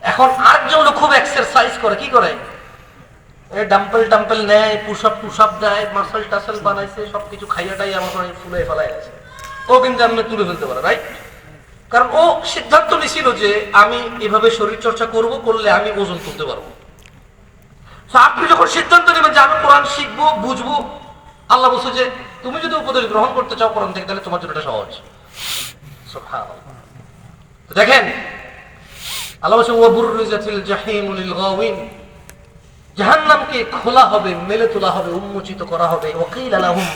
এখন আরেকজন লোক খুব এক্সারসাইজ করে, কি করে? ডাম্পেল নেয়, পুশ-আপ দেয়, মাসল টাসল বানাইছে, সবকিছু খাইয়াটাই আমার ফুলে ফেলায় আছে। ও কিন্তু এমনি তুলে ফেলতে পারে, রাইট? কারণ ও সিদ্ধান্ত নিছিল যে আমি এভাবে শরীর চর্চা করলে আমি ওজন তুলতে পারবো। আপনি যখন সিদ্ধান্ত নেবেন যে আমি কোরআন শিখবো, বুঝবো, আল্লাহ বলছে যে তুমি যদি উপদেশ গ্রহণ করতে চাও কোরআন থেকে, তাহলে তোমার জন্য এটা সহজ। দেখেন আল্লাহ বলছে ওয়াবুররিজাতিল জাহিমু লিল গাওয়িন, জাহান্নামকে খোলা হবে, মেলে তোলা হবে, উন্মোচিত করা হবে। ওয়াকিলা লাহুম,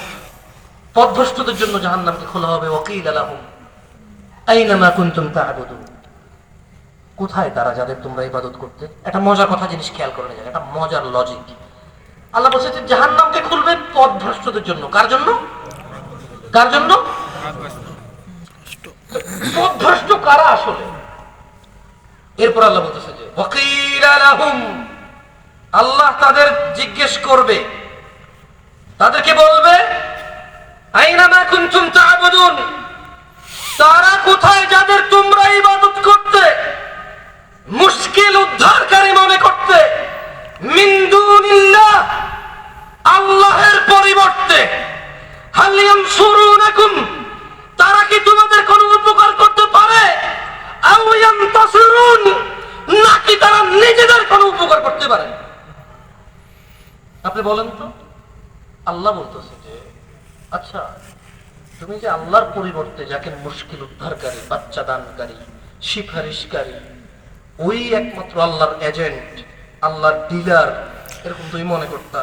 পথভ্রষ্টদের জন্য জাহান্নামকে খোলা হবে। ওয়াকিলা লাহুম আইনা মা কুনতুম তা'বুদুন, কোথায় তারা যাদের তোমরা ইবাদত করতে। একটা মজার কথা জিনিস খেয়াল করে নিয়ে, একটা মজার লজিক। আল্লাহ বলছে যে জাহান্নামকে খুলবে পথভ্রষ্টদের জন্য। কার জন্য? কার জন্য? পথভ্রষ্ট কারা আসলে? এরপর আল্লাহ বলতেছে যে ওয়াকিলা লাহুম, আল্লাহ তাদের জিজ্ঞেস করবে, তাদেরকে বলবে আইনা মা কুনতুম তা'বুদুন, তারা কোথায় যাদের তোমরা ইবাদত করতে, মুশকিল উদ্ধারকারী মনে করতে, মিন দুনিল্লাহ, আল্লাহের পরিবর্তে। হাল ইয়ানসুরুনাকুম, তারা কি তোমাদের কোনো উপকার করতে পারে? আও ইয়ানতাসিরুন, নাকি তারা নিজেদের কোনো উপকার করতে পারে? আপনি বলেন তো। আল্লাহ বলতেছে যে আচ্ছা, তুমি যে আল্লাহর পরিবর্তে যাকে মুশকিল উদ্ধারকারী, বাচ্চা দানকারী, সিফারিশকারী, ওই একমাত্র আল্লাহর এজেন্ট, আল্লাহর ডিলার, এরকম তুমি মনে করতা,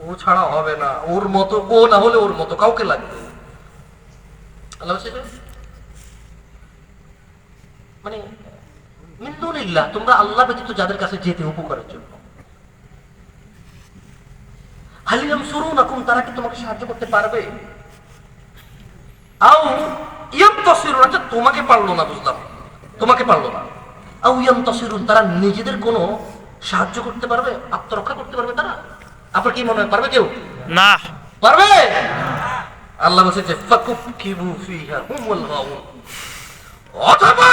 ও ছাড়া হবে না, ওর মতো, ও না হলে ওর মতো কাউকে লাগবে। আল্লাহ মানে মিন দুনিল্লাহ, তোমরা আল্লাহ ব্যতীত যাদের কাছে যেতে উপকারের জন্য। হাল ইয়ানসুরুনাকুম, তারা কি তোমাকে সাহায্য করতে পারবে? আও ইয়ানতাসিরুন, আচ্ছা তোমাকে পারলো না, বুঝলাম, তোমাকে পারলো না। আও ইয়ানতাসিরুন, তারা নিজেদের কোনো সাহায্য করতে পারবে, আত্মরক্ষা করতে পারবে তারা? আপনার কি মনে হয় পারবে কেউ? না। পারবে? আল্লাহ বলছে যে ফাকুবকিবু ফিহা হুমুল গাউন, অথবা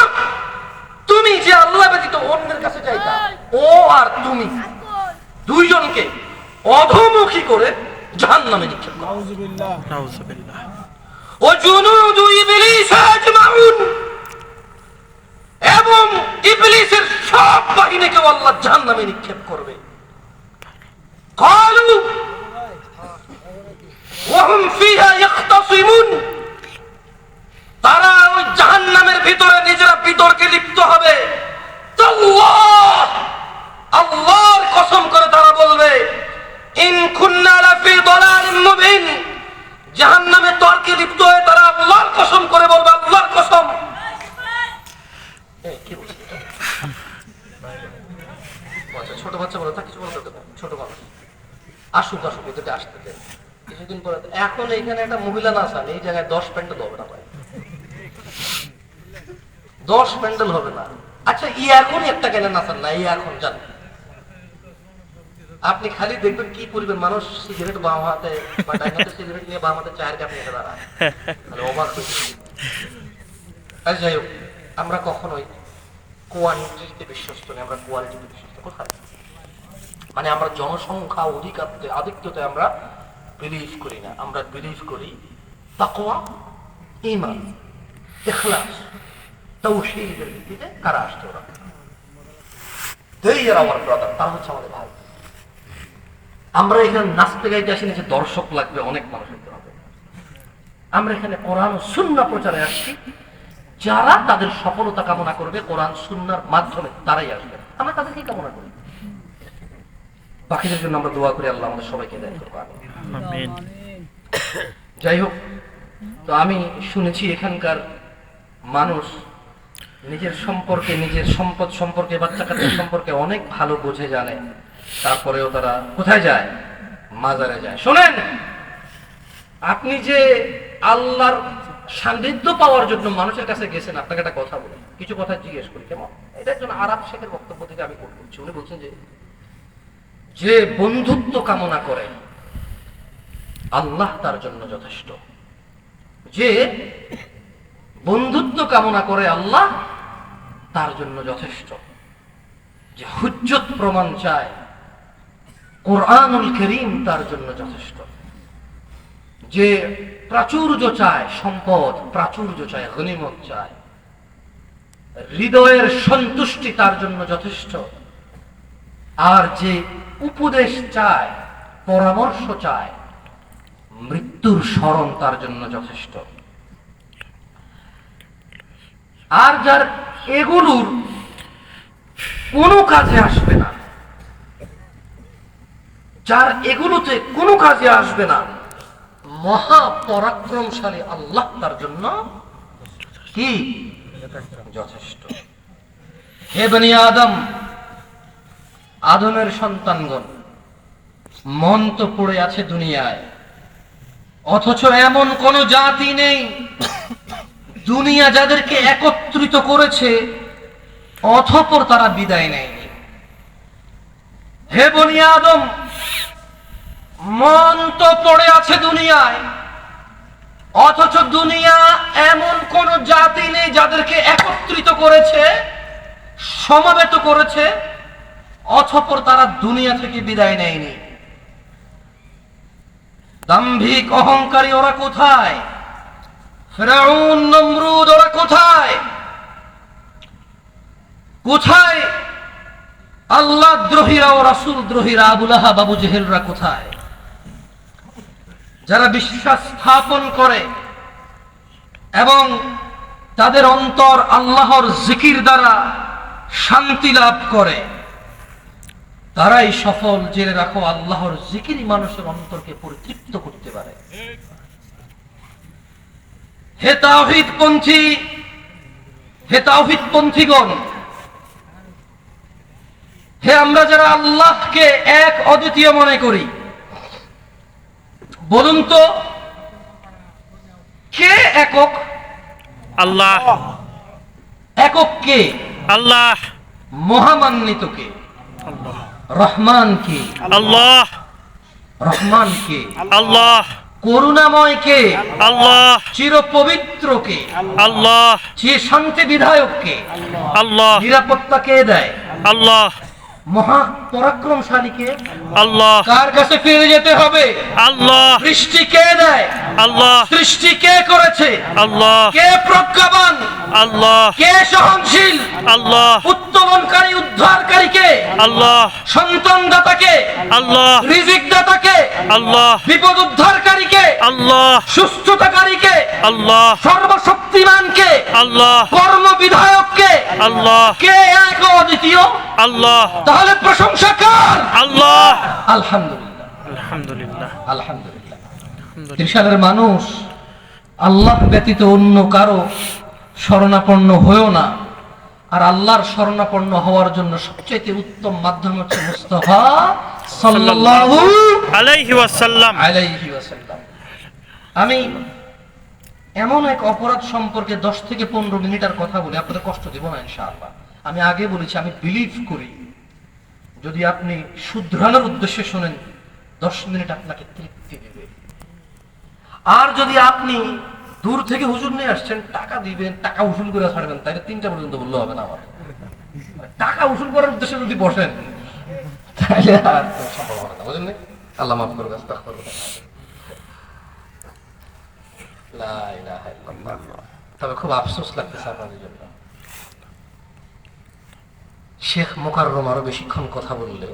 তুমি যে আল্লাহ ব্যতীত অন্যের কাছে যাইতা, ও আর তুমি দুইজনকে অধোমুখী করে জাহান্নামে নিক্ষেপ করো। নাউযুবিল্লাহ, নাউযুবিল্লাহ। ও জুনুদু ইবলিস আজমাউন, এবং ইবলিসের সব বাহিনীকে আল্লাহ জাহান্নামে নিক্ষেপ করবে। ক্বালু ওয়া হুম ফিহা ইয়াখতাসিমুন, তারা ওই জাহান্নামের ভিতরে নিজেরা বিতর্কে লিপ্ত হবে। তাল্লাহ, আল্লাহর কসম করে তারা বলবে ইন কুন্না লাফি দালালিন মুবিন, জাহান্নামে তর্কে লিপ্ত হয়ে তারা আল্লাহর কসম করে বলবে, আল্লাহর কসম। ছোট বাচ্চা বলে তা কিছু বলতে দেবে, ছোট মানুষ আসুক আসুক, এদেরকে আসতে দেয় কিছুদিন পরে। এখন এখানে একটা মহিলা না আসান, এই জায়গায় 10 প্যান্ডেল হবে না ভাই, 10 প্যান্ডেল হবে না। আচ্ছা এখনই একটা কেন নাচান না, এখন জান, আপনি খালি দেখবেন কি পরিবেন মানুষ সিগারেট বাম হাতে বা ডান হাতে সিগারেট নিয়ে বাম হাতে চায়ের কাপ নিয়ে দাঁড়ায়, তাহলে অবাক হয়েছে। যাই হোক, আমরা কখনোই কোয়ান্টিটিতে বিশ্বস্ত নেই, আমরা কোয়ালিটিতে বিশ্বস্ত। কোথায়? মানে আমরা জনসংখ্যা অধিকারতে, আধিক্যতে আমরা বিলিভ করি না, আমরা বিলিভ করি তাকওয়া, ঈমান, ইখলাস, তাওহীদের ভিত্তিতে। কারা আসছে ওরা? They are our brother, তারা হচ্ছে আমাদের ভাই। আমরা এখানে নাচতে গাইতে আসিনি যে দর্শক লাগবে, অনেক মানুষ হতে হবে। আমরা এখানে কোরআন ও সুন্নাহ প্রচারে আসছি, যারা তাদের সফলতা কামনা করবে কোরআন সুন্নাহর মাধ্যমে তারাই আসবে, আমরা তাদেরকেই কামনা করি। বাকিদের জন্য আমরা দোয়া করি, আল্লাহ আমাদের সবাইকে দান করুন, আমিন। যাই হোক, তো আমি শুনেছি এখানকার মানুষ নিজের সম্পর্কে, নিজের সম্পদ সম্পর্কে, বাচ্চা কাচ্চা সম্পর্কে অনেক ভালো বোঝে, জানে, তারপরেও তারা কোথায় যায়? মাজারে যায়। শোনেন, আপনি যে আল্লাহর সান্নিধ্য পাওয়ার জন্য মানুষের কাছে গেছেন, আপনাকে একটা কথা বলি, কিছু কথা জিজ্ঞেস করি, কেমন? এটা একজন আরব শেখের বক্তব্য থেকে আমি করছি। উনি বলছেন যে বন্ধুত্ব কামনা করে আল্লাহ তার জন্য যথেষ্ট। যে বন্ধুত্ব কামনা করে আল্লাহ তার জন্য যথেষ্ট। যে হুজ্জত প্রমাণ চায়, কোরআনুল কারীম তার জন্য যথেষ্ট। যে প্রাচুর্য চায়, সম্পদ প্রাচুর্য চায়, গনিমত চায়, হৃদয়ের সন্তুষ্টি তার জন্য যথেষ্ট। আর যে উপদেশ চায়, পরামর্শ চায়, মৃত্যুর স্মরণ তার জন্য যথেষ্ট। আর যার এগুলোর কোনো কাজে আসবে না, যার এগুলোতে কোনো কাজে আসবে না, মহা পরাক্রমশালী আল্লাহ তার জন্য কি যথেষ্ট। হে বনি আদম, আদমের সন্তানগণ, মন তো পড়ে আছে দুনিয়ায়, অথচ এমন কোন জাতি নেই দুনিয়া যাদেরকে একত্রিত করেছে অথপর তারা বিদায় নেয়নি। হে বনি আদম, মন তো পড়ে আছে দুনিয়ায়, অথচ দুনিয়া এমন কোন জাতি নেই যাদেরকে একত্রিত করেছে, সমাবেত করেছে, অথপর তারা দুনিয়া থেকে বিদায় নেয়নি। দাম্ভিক অহংকারী ওরা কোথায়? ফিরআউন, নমরুদ ওরা কোথায়? কোথায় আল্লাহ দ্রোহীরা ও রাসূল দ্রোহীরা, আবু লাহাব, আবু জেহেলরা কোথায়? যারা বিশ্বাস স্থাপন করে এবং তাদের অন্তর আল্লাহর জিকির দ্বারা শান্তি লাভ করে, তারাই সফল। জেনে রাখো, আল্লাহর জিকিরই মানুষের অন্তরকে পরিতৃপ্ত করতে পারে। হে তাওহীদ পন্থী, হে তাওহীদ পন্থীগণ, হে আমরা যারা আল্লাহকে এক অদ্বিতীয় মনে করি, বলুন তো কে একক? আল্লাহ। একক কে? আল্লাহ। মহামান্বিত কে? আল্লাহ। রহমান কে? আল্লাহ। রহমান কে? আল্লাহ। করুণাময় কে? আল্লাহ। চির পবিত্র কে? আল্লাহ। চির শান্তি বিধায়ক কে? আল্লাহ। নিরাপত্তা কে দেয়? আল্লাহ। মহা পরাক্রমশালী কে? আল্লাহ। কার কাছে ফিরে যেতে হবে? আল্লাহ। বৃষ্টি কে দেয়? আল্লাহ। সৃষ্টি কে করেছে? আল্লাহ। কে প্রজ্ঞাবান? আল্লাহ। কে সহনশীল? আল্লাহ। উত্তোলনকারী, উদ্ধারকারী কে? আল্লাহ। সন্তান দাতা কে? আল্লাহ। রিজিক দাতা কে? আল্লাহ। বিপদ উদ্ধারকারী কে? আল্লাহ। সুস্থতাকারী কে? আল্লাহ। সর্বশক্তিমান কে? আল্লাহ। কর্ম বিধায়ক কে? আল্লাহ। কে এক ও অদ্বিতীয়? আল্লাহ। তাহলে প্রশংসা কার? আল্লাহ। আলহামদুলিল্লাহ, আলহামদুলিল্লাহ, আলহামদুলিল্লাহ। ত্রিশালের মানুষ, আল্লাহ ব্যতীত অন্য কারো শরণাপন্ন হয়েও না। আর আল্লাহর শরণাপন্ন হওয়ার জন্য সবচেয়ে উত্তম মাধ্যম হচ্ছে মুস্তাফা সাল্লাল্লাহু আলাইহি ওয়াসাল্লাম। আলাইহি ওয়াসাল্লাম। আমি এমন এক অপরাধ সম্পর্কে 10 থেকে 15 মিনিট আর কথা বলি, আপনাদের কষ্ট দেব না ইনশাআল্লাহ। আমি আগে বলেছি, আমি বিলিভ করি যদি আপনি শুধরানোর উদ্দেশ্যে শোনেন 10 মিনিট আপনাকে তৃপ্তি দেবে। আর যদি আপনি দূর থেকে হুজুর নিয়ে আসছেন, টাকা দিবেন, টাকা উসুল করে ছাড়বেন, তাইলে 3টা পর্যন্ত বললে হবে না। আমার টাকা উসুল করার উদ্দেশ্যে যদি বসেন তাহলে আর সম্ভব হবে না, বুঝলেন? আল্লাহ মাফ করুন, আস্তাগফিরুল্লাহ। লা ইলাহা ইল্লাল্লাহ। তবে খুব আফসোস লাগতেছে আপনাদের জন্য। শেখ মোকাররম আরো বেশিক্ষণ কথা বললে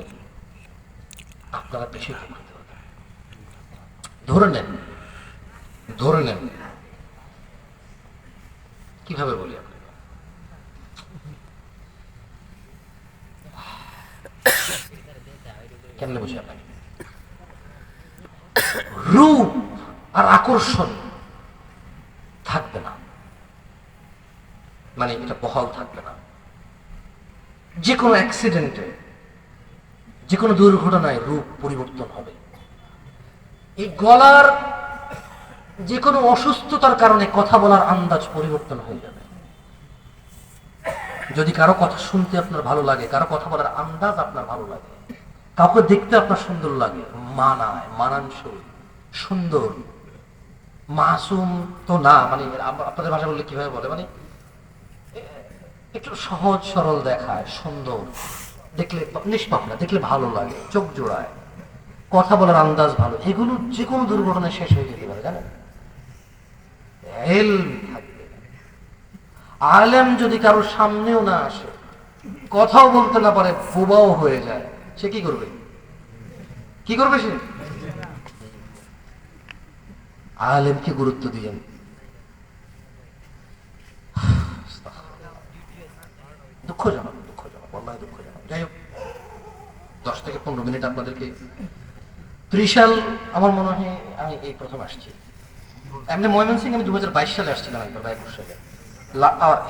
আপনারা বেশি উপকৃত হবেন। ধরে নেন, ধরে নেন, কিভাবে বলি আপনি, কেমনে বুঝি আপনাকে? রূপ আর আকর্ষণ থাকবে না, মানে এটা বহাল থাকবে না। যে কোনো অ্যাক্সিডেন্টে, যে কোনো দুর্ঘটনায় রূপ পরিবর্তন হবে। এই গলার যে কোনো অসুস্থতার কারণে কথা বলার আন্দাজ পরিবর্তন হয়ে যাবে। যদি কারো কথা শুনতে আপনার ভালো লাগে, কারো কথা বলার আন্দাজ আপনার ভালো লাগে, কাউকে দেখতে আপনার সুন্দর লাগে, মানায়, মানানসই, সুন্দর, মাসুম তো না, মানে আপনাদের ভাষা বললে কিভাবে বলে, মানে একটু সহজ সরল দেখায়, সুন্দর, দেখলে নিষ্পাপনা, দেখলে ভালো লাগে, চোখ জোড়ায়, কথা বলার আন্দাজ ভালো, এগুলো যে কোনো দুর্ঘটনায় শেষ হয়ে যেতে পারে জানেন। এলম থাকবে, আলেম যদি কারোর সামনেও না আসে, কথাও বলতে না পারে, বোবাও হয়ে যায়, সে কি করবে? কি করবে সে? আলেমকে গুরুত্ব দিয়েন। দুঃখজনক, বল্লায় দুঃখজনক। যাই হোক, 10 থেকে 15 মিনিট আপনাদেরকে ত্রিশাল, আমার মনে হয় আমি এই প্রথম আসছি। এমনি ময়মনসিং আমি 2022 সালে আসছিলাম একবার, 21 সালে।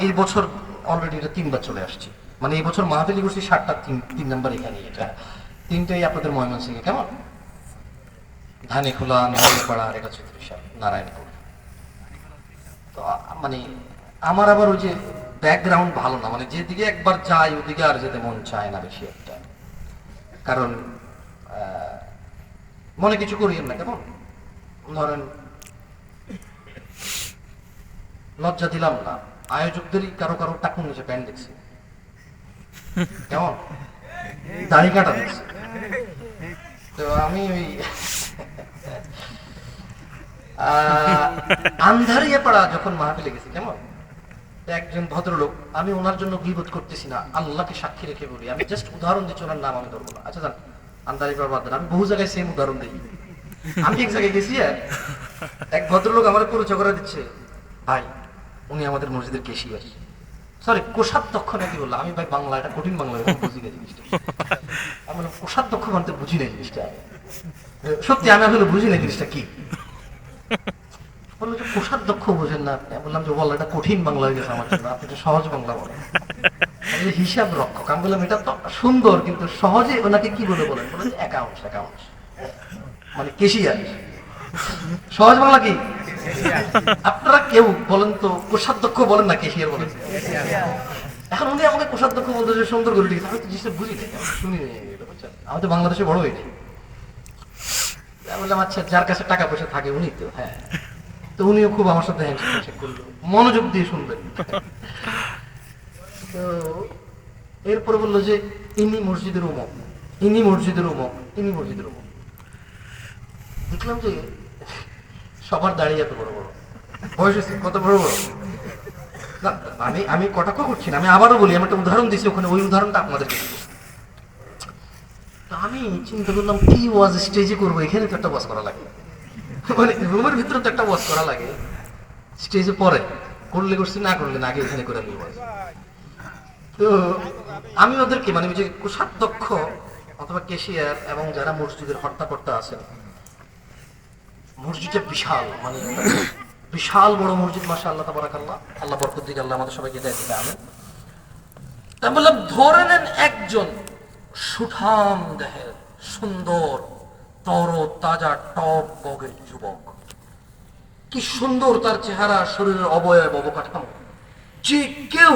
এই বছর অলরেডি এটা 3 বার চলে আসছি। মানে এই বছর মাহফিল করছি 7টা, 3 নাম্বার এখানে, এটা 3টাই আপনাদের ময়মনসিং এ। কেমন? ধানীখোলা, নারায়ণপাড়া, আর এটা হচ্ছে ত্রিশাল, নারায়ণপুর। তো মানে আমার আবার ওই যে ব্যাকগ্রাউন্ড ভালো না, মানে যেদিকে একবার যাই ওদিকে আর যেতে মন চায় না বেশি একটা। কারণ মনে কিছু করিয়েন না, কেমন? ধরেন লজ্জা দিলাম না, আয়োজকদেরই কারো কারো টাকুন নিচে প্যান্ট দেখছি, কেমন? দাড়ি কাটা দেখছি। তো আমি ওই আন্ধারিয়া পাড়া যখন মাহফিলে গেছি, কেমন? একজন ভদ্রলোক, আমি ওনার জন্য গীবত করতেছি না, আল্লাহকে সাক্ষী রেখে বলি, আমি জাস্ট উদাহরণ দিচ্ছি, ওনার নাম আমি ধরবো না। আচ্ছা জান, আন্ধারি পাড়া বাদ দেন, আমি বহু জায়গায় সেম উদাহরণ দিই। আমি এক জায়গায় গেছি, এক ভদ্রলোক আমার পরিচয় করে দিচ্ছে, ভাই উনি আমাদের মসজিদের কেশিয়ার, সরি কোষাধ্যক্ষ নাকি বললো। আমি ভাই বাংলা, এটা কঠিন বাংলা, বুঝি না জিনিসটা। আমি বললাম কোষাধ্যক্ষ মানতে বুঝি না জিনিসটা, সত্যি আমি আসলে বুঝি না জিনিসটা কি। বললো যে কোষাধ্যক্ষ বোঝেন না আপনি? বললাম যে বললো এটা কঠিন বাংলা হয়ে গেছে আমার জন্য, আপনি এটা সহজ বাংলা বলেন। হিসাব রক্ষক। আমি বললাম এটা তো সুন্দর, কিন্তু সহজে ওনাকে কি বলে বলেন? বলেন অ্যাকাউন্টস, অ্যাকাউন্টস মানে কেশিয়ার। সহজ বাংলা কি? আপনারা কেউ বলেন তো কোষাধ্যক্ষ বলেন না কেশিয়ার বলেন? এখন উনি আমাকে কোষাধ্যক্ষ বলতে যে সুন্দর করে লিখেছে, আমি তো জিনিসটা বুঝি না, শুনি না, আমাদের বাংলাদেশে বড় হয়নি। বললাম আচ্ছা, যার কাছে টাকা পয়সা থাকে উনি তো, হ্যাঁ। তো উনিও খুব আমার সাথে হ্যান্ডশেক করলো, মনোযোগ দিয়ে শুনবেন। তো এরপরে বললো যে ইনি মসজিদের অমুক, ইনি মসজিদের অমুক, ইনি মসজিদের অমুক। দেখলাম যে সবার দাঁড়িয়ে এত বড় বড়, বয়স হচ্ছে কত বড় বড়। আমি কটাক্ষ করছি না, আমি আবারও বলি, আমি একটা উদাহরণ দিচ্ছি ওখানে, ওই উদাহরণটা আপনাদেরকে দিব। আমি চিন্তা করলাম কি ওয়াজ স্টেজে করবো, এখানে তো একটা ওয়াজ করা লাগে, মানে রুমের ভিতরে তো একটা ওয়াজ করা লাগে, স্টেজে পরে করলে করছি, না করলে না, আগে এখানে করে আমি ওয়াজ। তো আমি ওদেরকে, মানে ওই যে কোষাধ্যক্ষ অথবা কেশিয়ার এবং যারা মসজিদের হর্তাকর্তা আছেন, মসজিদটা বিশাল, মানে বিশাল বড় মসজিদ, মাশাআল্লাহ তাবারাকাল্লাহ, আল্লাহ বরকত দিক, আল্লাহ আমাদের সবাইকে দেয় দিবে, আমিন। আমি বললাম ধরে নেন একজন সুঠাম দেহের, সুন্দর তর তাজা টপ বগের যুবক, কি সুন্দর তার চেহারা, শরীরের অবয়ব অবকাঠামো, যে কেউ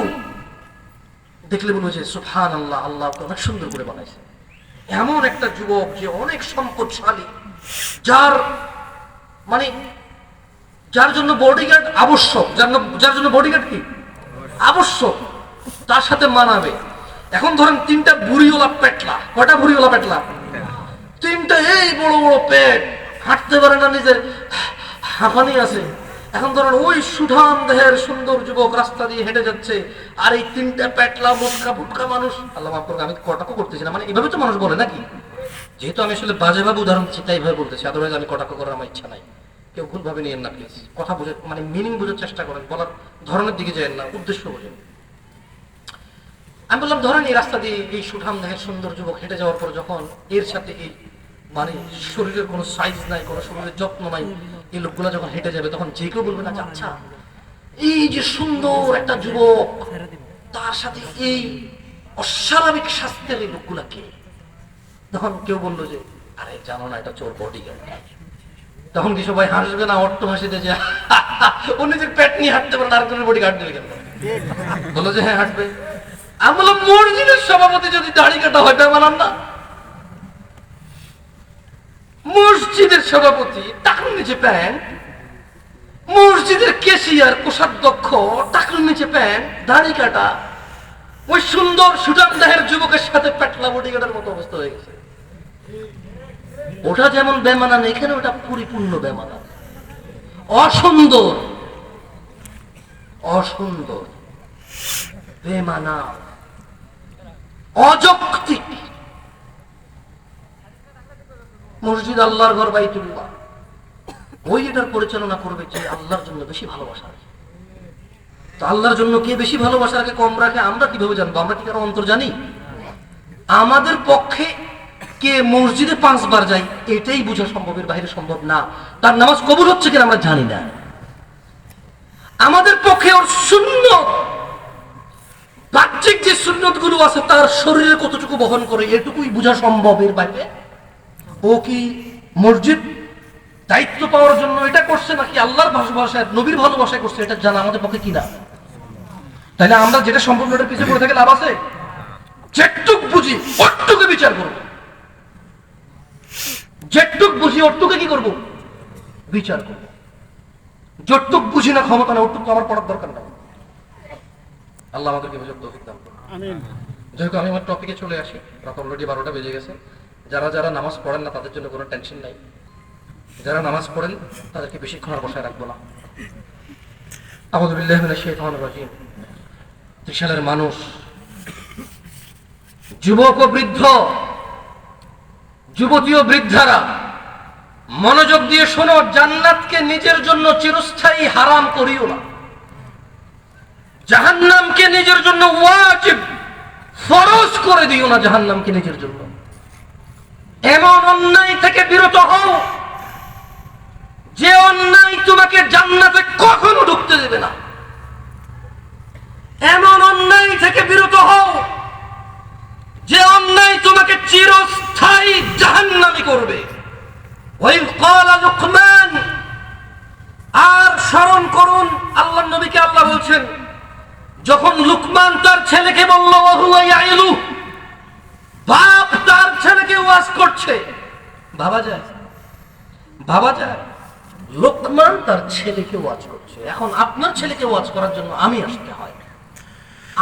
দেখলে বলবো যে সুবহানাল্লাহ, আল্লাহ অনেক সুন্দর করে বানাইছে। এমন একটা যুবক যে অনেক সম্পদশালী, যার মানে যার জন্য বডিগার্ড আবশ্যক, যার জন্য বডিগার্ড কি আবশ্যক, তার সাথে মানাবে। এখন ধরেন 3টা বুড়িওয়ালা পেটলা, কয়টা বুড়িওয়ালা পেটলা? 3টা, এই বড় বড় পেট, হাঁটতে পারে না, নিজের হাঁপানি আছে। এখন ধরেন ওই সুঠাম দেহের সুন্দর যুবক রাস্তা দিয়ে হেঁটে যাচ্ছে, আর এই 3টা পেটলা মোটকা ফুটকা মানুষ, আল্লাহ মাফ করুক, আমি কটাক্ষ করতেছি না, মানে এভাবে তো মানুষ বলে নাকি, যেহেতু আমি আসলে বাজেভাবে উদাহরণ দিচ্ছি তাই ভাবে বলতেছি, আদারওয়াইজ আমি কটাক্ষ করার আমার ইচ্ছা নাই, কেউ ভুল ভাবে নিয়েন না প্লিজ। কথা বুঝে, মানে মিনিং বোঝার চেষ্টা করেন, বলার ধরনের দিকে যায়েন না, উদ্দেশ্য বোঝেন। আমি বললাম ধরেন এই রাস্তা দিয়ে এই সুঠাম দেহের সুন্দর যুবক হেঁটে যাওয়ার পর যখন এর সাথে এই মানে শরীরের কোনো সাইজ নাই, কোনো শরীরের যত্ন নাই, এই লোকগুলা যখন হেঁটে যাবে, তখন যে কেউ বলবে না যে আচ্ছা এই যে সুন্দর একটা যুবক, তার সাথে এই অস্বাভাবিক স্বাস্থ্যের এই লোকগুলা কে? তখন কেউ বললো যে আরে জানো না, এটা চোর বডিগার্ড। তখন কি সবাই হাসবে না? অট্ট হাসিতে যে ও নিজের পেট নিয়ে হাঁটতে পারে, আরেকজনের বডিগার্ড দেবে কেন? বললো যে হ্যাঁ হাঁটবে। আমি বললাম মসজিদের সভাপতি যদি দাড়ি কাটা হয়, তাই মানান না? মসজিদের সভাপতি টাকার নিচে প্যান্ট, মসজিদের কেশিয়ার কোষাধ্যক্ষ টাকার নিচে প্যান্ট, দাড়ি কাটা, ওই সুন্দর সুঠাম দেহের যুবকের সাথে পেটলা বডিগার্ডের মতো অবস্থা হয়ে গেছে। ওটা যেমন বেমানান, এখানে ওটা পরিপূর্ণ বেমানান, অসুন্দর, অসুন্দর, বেমানা, অযৌক্তিক। মসজিদ আল্লাহর ঘর, বাইতুল্লাহ, ওই এটার পরিচালনা করবে যে আল্লাহর জন্য বেশি ভালোবাসা রাখে। তো আল্লাহর জন্য কে বেশি ভালোবাসা রাখে, কম রাখে, আমরা কিভাবে জানবো? আমরা কি কারো অন্তর জানি? আমাদের পক্ষে কে মসজিদে 5 বার যায় এটাই বোঝা সম্ভবের বাইরে সম্ভব না। তার নামাজ কবুল হচ্ছে কিনা আমরা জানি না। আমাদের পক্ষে ওর সুন্নত, বাহ্যিক যে সুন্নত গুলো আছে তার শরীরে কতটুকু বহন করে এটুকুই বোঝা সম্ভবের বাইরে ও কি মসজিদ দায়িত্ব পাওয়ার জন্য এটা করছে নাকি আল্লাহর ভালোবাসায়, নবীর ভালোবাসায় করছে, এটা জানা আমাদের পক্ষে কিনা। তাহলে আমরা যেটা সম্পূর্ণ পিছিয়ে পড়ে থাকে লাভ আছে? যেটুক বুঝি ওটুকু বিচার করবো, যেটুক বুঝি ওটুকু কি করবো? বিচার করবো। যতটুক বুঝি না ক্ষমতা না ওটুকু আমার পড়ার দরকার নাই। আল্লাহ আমাদেরকে বুঝার তৌফিক দান করুন। আমিন। যাই হোক, আমি আমার টপিকে চলে আসি। রাত অলরেডি 12টা বেজে গেছে। যারা যারা নামাজ পড়েন না তাদের জন্য কোনো টেনশন নাই। যারা নামাজ পড়েন তাদেরকে বেশিক্ষণ আর বসায় রাখবো না। আউযু বিল্লাহি মিনাশ শাইতানির রাজিম। ত্রিশালের মানুষ, যুবক ও বৃদ্ধ, যুবতী ও বৃদ্ধারা মনোযোগ দিয়ে শোনো, জান্নাতকে নিজের জন্য চিরস্থায়ী হারাম করিও না। জাহান্নামকে নিজের জন্য ওয়াজিব, ফরজ করে দিও না। জাহান্নামকে নিজের জন্য। এমন অন্যায় থেকে বিরত হও যে অন্যায় তোমাকে জান্নাতে কখনো ঢুকতে দেবে না। এমন অন্যায় থেকে বিরত হও যে অন্যায় তোমাকে চিরস্থায়ী জাহান্নামী করবে। ওয়াইল ক্বালা লুকমান, আর স্মরণ করুন আল্লাহর নবীকে আল্লাহ বলছেন যখন লুকমান তার ছেলেকে বলল ওয়া ইয়াইলু, বাপ তার ছেলেকে ওয়াজ করছে। ভাবা যায়? ভাবা যায়? লুকমান তার ছেলেকে ওয়াজ করছে। এখন আপনার ছেলেকে ওয়াজ করার জন্য আমি আসতে হয়,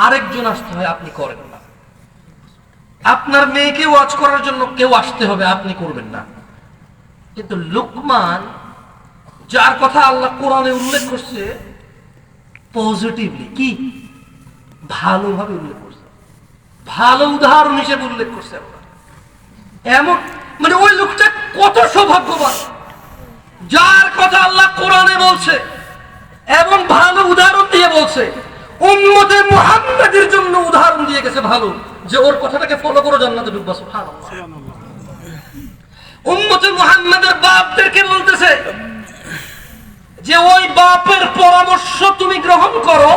আরেকজন আসতে হয়, আপনি করেন না। আপনার মেয়েকে ওয়াজ করার জন্য কেউ আসতে হবে, আপনি করবেন না। কিন্তু লুকমান, যার কথা আল্লাহ কোরআনে উল্লেখ করছে পজিটিভলি, কি ভালোভাবে উল্লেখ করছে, ভালো উদাহরণ হিসেবে উল্লেখ করছে আল্লাহ। এমন মানে ওই লোকটা কত সৌভাগ্যবান, যার কথা আল্লাহ কোরআনে বলছে এবং ভালো উদাহরণ দিয়ে বলছে। উম্মতে মুহাম্মাদের জন্য উদাহরণ দিয়ে গেছে ভালো, যে ওর কথাটাকে ফলো করো, জান্নাতে ঢুকবা। সুবহানাল্লাহ। উম্মতে মুহাম্মাদের বাপদেরকে বলতেছে যে ওই বাপের পরামর্শ তুমি গ্রহণ করো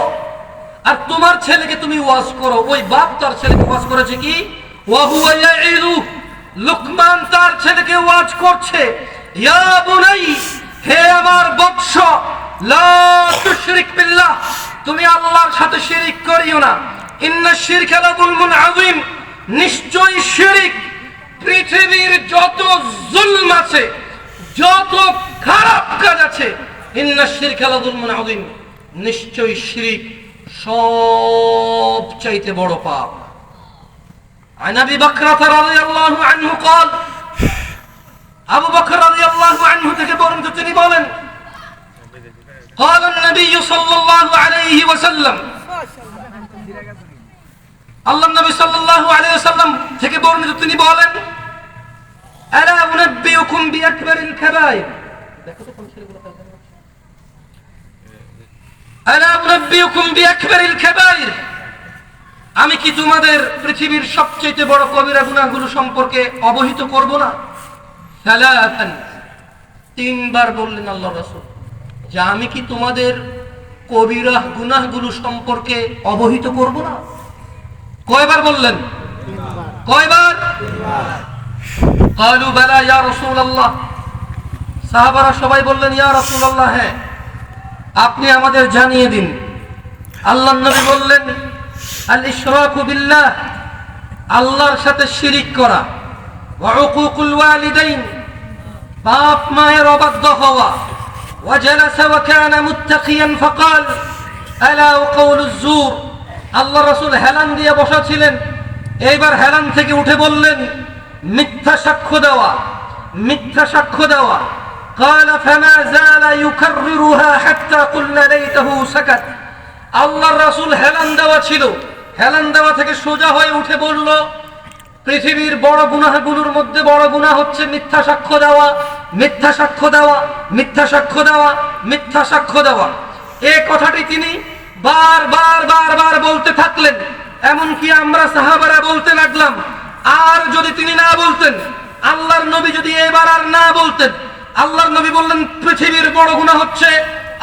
আর তোমার ছেলেকে তুমি ওয়াজ করো। ওই বাপ তার ছেলেকে ওয়াজ করেছে কি? ওয়া হুয়া ইয়াইলু, লুকমান তার ছেলেকে ওয়াজ করছে, ইয়া বুনাই, হে আমার বৎস, লা তুশরিক বিল্লাহ, তুমি আল্লাহর সাথে শিরিক করিও না। ইন্না শিরকা লাযুলমুন আযীম, নিশ্চয়ই শিরিক পৃথিবীর যত জুলম আছে, যত খারাপ কাজ আছে, ইন্না শিরকা লাযুলমুন আযীম, নিশ্চয়ই শিরিক সবচাইতে বড় পাপ। عن ابي بكر رضي الله عنه قال, আবু বকর রাদিয়াল্লাহু আনহু থেকে বর্ণিত তিনি বলেন, قال النبي صلى الله عليه وسلم, আল্লাহর নবী সাল্লাল্লাহু আলাইহি ওয়াসাল্লাম থেকে বর্ণিত তিনি বলেন, আলা উনাব্বিউকুম বিআকবারিল কাবায়ের, দেখো তো কোন ছেলেগুলো কাজ করে, আলা উনাব্বিউকুম বিআকবারিল কাবায়ের, আমি কি তোমাদের পৃথিবীর সবচেয়ে বড় কবিরা গুনাহগুলো সম্পর্কে অবহিত করব না? সালাতান, 3 বার বললেন আল্লাহর রাসূল যে আমি কি তোমাদের কবিরা গুনাহগুলো সম্পর্কে অবহিত করব না? কয়বার বললেন? কয়বার? قالوا بلى يا رسول الله, সাহাবারা সবাই বললেন ইয়া রাসূলুল্লাহ, হ্যাঁ আপনি আমাদের জানিয়ে দিন। আল্লাহর নবী বললেন, আল ইশরাকু বিল্লাহ, আল্লাহর সাথে শিরিক করা, ওয়া উকুকুল ওয়ালিদাইন, বাপ মায়ের অবাধ্য হওয়া, ওয়া জালাসা ওয়া কানা মুত্তাকিয়ান ফাকাল আলা ওয়া কাউলুজ জুর, আল্লাহর রাসূল হেলান দিয়ে বসা ছিলেন এইবার হেলান থেকে উঠে বললেন, মিথ্যা সাক্ষ্য দেওয়া, মিথ্যা সাক্ষ্য দেওয়া। قال فما زال يكررها حتى قلنا ليته سكت। আল্লাহর রাসূল হেলান দেওয়া ছিল, হেলান দেওয়া থেকে সোজা হয়ে উঠে বলল, পৃথিবীর বড় গুনাহগুলোর মধ্যে বড় গুনাহ হচ্ছে মিথ্যা সাক্ষ্য দেওয়া, মিথ্যা সাক্ষ্য দেওয়া, মিথ্যা সাক্ষ্য দেওয়া, মিথ্যা সাক্ষ্য দেওয়া। এই কথাটি তিনি বারবার বারবার বলতে থাকলেন। এমনকি আমরা সাহাবারা বলতে লাগলাম, আর যদি তিনি না বলতেন, আল্লাহর নবী যদি এবার আর না বলতেন, আল্লাহর নবী বললেন পৃথিবীর বড় গুনাহ হচ্ছে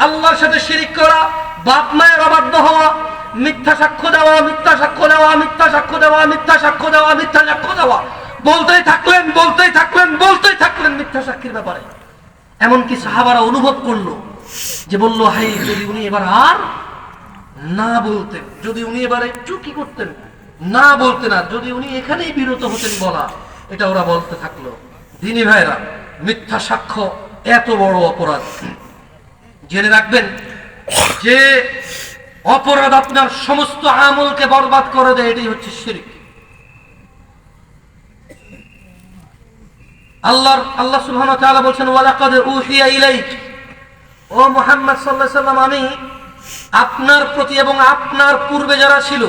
আল্লাহর সাথে শিরিক করা, বাপ মায়ের অবাধ্য হওয়া, মিথ্যা সাক্ষ্য দেওয়া, মিথ্যা সাক্ষ্য দেওয়া, মিথ্যা সাক্ষ্য দেওয়া, মিথ্যা সাক্ষ্য দেওয়া, মিথ্যা সাক্ষ্য দেওয়া। বলতেই থাকলেন, বলতেই থাকলেন, বলতেই থাকলেন মিথ্যা সাক্ষীর ব্যাপারে। এমনকি সাহাবারা অনুভব করলো যে বলল, হাই যদি উনি এবার আর না বলতেন, যদি উনি এবার একটু কি করতেন, না বলতেন, আর যদি উনি এখানেই বিরত হতেন বলা, এটা ওরা বলতে থাকলো। দিনী ভাইরা, মিথ্যা সাক্ষ্য এত বড় অপরাধ। জেনে রাখবেন যে অপরাধ আপনার সমস্ত আমলকে বরবাদ করে দেয়, এটাই হচ্ছে শিরক। আল্লাহ সুবহানাহু ওয়া তাআলা বলেন, ওয়ালাকাদ উহিয়া ইলাইক, ও মুহাম্মদ সাল্লাল্লাহু আলাইহি ওয়াসাল্লাম, আমি আপনার প্রতি এবং আপনার পূর্বে যারা ছিল,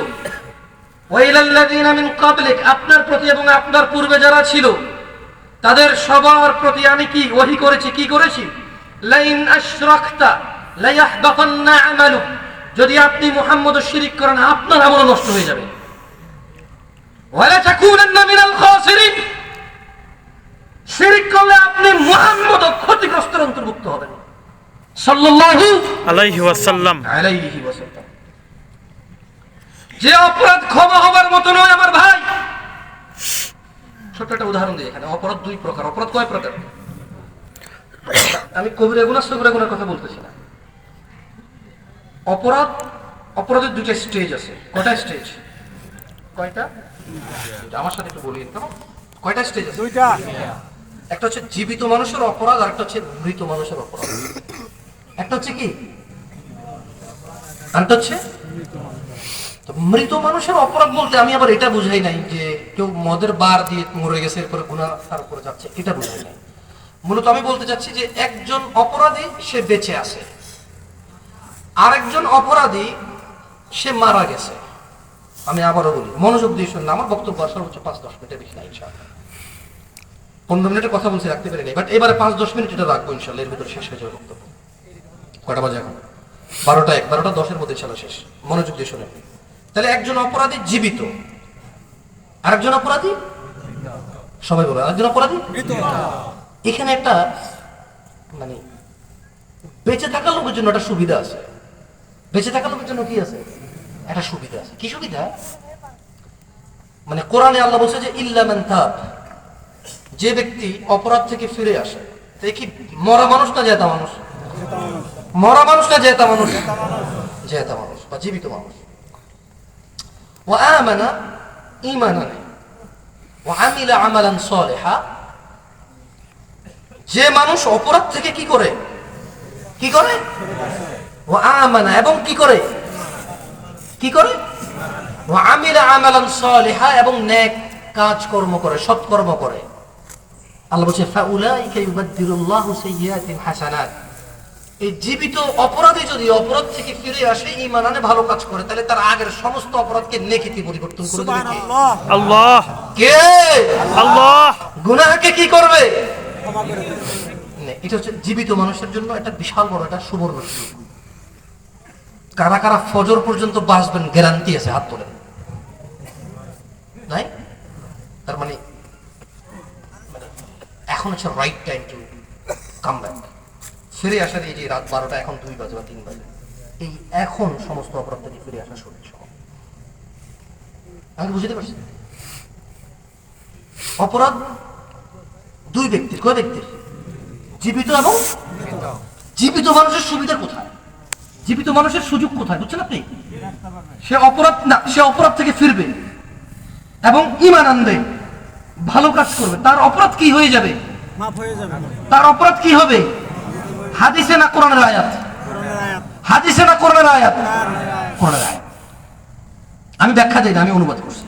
ওয়া ইলাল্লাযিনা মিন ক্বাবলিক, আপনার প্রতি এবং আপনার পূর্বে যারা ছিল তাদের সবার প্রতি আমি কি ওহী করেছি, কি করেছি? লাইন আশরাকতা লায়াহবাতান্না আমালুক, যদি আপনি মুহাম্মদের শিরিক করেন আপনার আমল নষ্ট হয়ে যাবে। ওয়ালা তাকুনান্না মিনাল খাসিরিন, শিরিক করলে আপনি মুহাম্মদ ক্ষতিগ্রস্তের অন্তর্ভুক্ত হবেন। সাল্লাল্লাহু আলাইহি ওয়াসাল্লাম। যে অপরাধ ক্ষমা হবার মতো নয় আমার ভাই। ছোট একটা উদাহরণ দিই এখানে। অপরাধ দুই প্রকার। অপরাধ কয় প্রকার? আমি কবিরা গুনাহ সগীরা গুনার কথা বলতেছি না। অপরাধের দুইটা স্টেজ আছে। কয়টা স্টেজ? কয়টা? আমার সাথে একটু বলিয়ে কেমন? কয়টা স্টেজ আছে? দুইটা। একটা হচ্ছে জীবিত মানুষের অপরাধ, আর একটা হচ্ছে মৃত মানুষের অপরাধ। একটা হচ্ছে কি, আরেকটা হচ্ছে মৃত মানুষের অপরাধ বলতে আমি আবার এটা বুঝাই নাই যে কেউ মদের বার দিয়ে মরে গেছে এরপরে গুনাহ তার উপরে যাচ্ছে, এটা বুঝাই নাই। মূলত আমি বলতে চাচ্ছি যে একজন অপরাধী সে বেঁচে আছে, আরেকজন অপরাধী সে মারা গেছে। আমি আবারও বলি, মনোযোগ দিয়ে শুনলে আমার বক্তব্য সর্বোচ্চ 5-10 মিনিটের বেশি না ইনশাআল্লাহ। 15 মিনিটের কথা বলছি, রাখতে পারি নাই, বাট এবারে 5-10 মিনিট এটা রাখবো ইনশাআল্লাহ। এর ভিতরে শেষ হয়ে যাবে বক্তব্য। কয়টা বাজে এখন? 12টা 10-এর মধ্যে ইনশাআল্লাহ শেষ। মনোযোগ দিয়ে শুনে। তাহলে একজন অপরাধী জীবিত, আরেকজন অপরাধী, সবাই বলে আরেকজন অপরাধী মৃত। এখানে একটা মানে বেঁচে থাকা লোকের জন্য একটা সুবিধা আছে। বেঁচে থাকা লোকের জন্য কি আছে? একটা সুবিধা আছে। কি সুবিধা? মানে কোরআনে আল্লাহ বলছে যে ইল্লা মান তাব, যে ব্যক্তি অপরাধ থেকে ফিরে আসে। তো কি মরা মানুষ না জেতা মানুষ? মরা মানুষ না জেতা মানুষ? জেতা মানুষ বা জীবিত মানুষ। ওয়া আমানা ঈমানান ওয়া আমিলা আমালান সালিহা, যে মানুষ অপরাধ থেকে কি করে? কি করে? ওয়া আমানা, এবং কি করে? কি করে? ওয়া আমিলা আমালান সালিহা, এবং নেক কাজ কর্ম করে, সৎকর্ম করে। আল্লাহ বলছে ফাউলাইকা ইউবাদদিলুল্লাহু সাইয়্যাতিহিম হাসানাত। এই জীবিত অপরাধী যদি অপরাধ থেকে ফিরে আসে, ঈমান আনে, ভালো কাজ করে, তাহলে তার আগের সমস্ত অপরাধকে নেকিতে পরিবর্তন করে দেবে কে? আল্লাহ। কে? আল্লাহ। গুনাহকে কি করবে? ক্ষমা করে দেবে। এটা হচ্ছে জীবিত মানুষের জন্য একটা বিশাল বড় একটা সুবর্ণ সুযোগ। কারা কারা ফজর পর্যন্ত বাঁচবেন গ্যারান্টি আছে? হাত তোলেন। নাই? তার মানে এখন হচ্ছে right time to come back. ফিরে আসার এই যে রাত 12টা, এখন 2 বাজে বা 3 বাজে, এই এখন সমস্ত অপরাধ থেকে ফিরে আসা সঠিক সময়। আমি বুঝতে পারছি অপরাধ দুই ব্যক্তির। কয় ব্যক্তির? জীবিত এবং জীবিত মানুষের সুবিধা কোথায়? জীবিত মানুষের সুযোগ কোথায়? বুঝছেন আপনি? সে অপরাধ না, সে অপরাধ থেকে ফিরবে এবং ঈমান আনবে, ভালো কাজ করবে, তার অপরাধ কি হয়ে যাবে? মাফ হয়ে যাবে। তার অপরাধ কি হবে? হাদিসে না কোরআনের আয়াত? হাদিসে না কোরআনের আয়াত? কোরআনের আয়াত। আমি ব্যাখ্যা দেই না, আমি অনুবাদ করছি।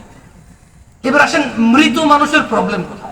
এবার আসেন মৃত মানুষের প্রবলেম কোথায়?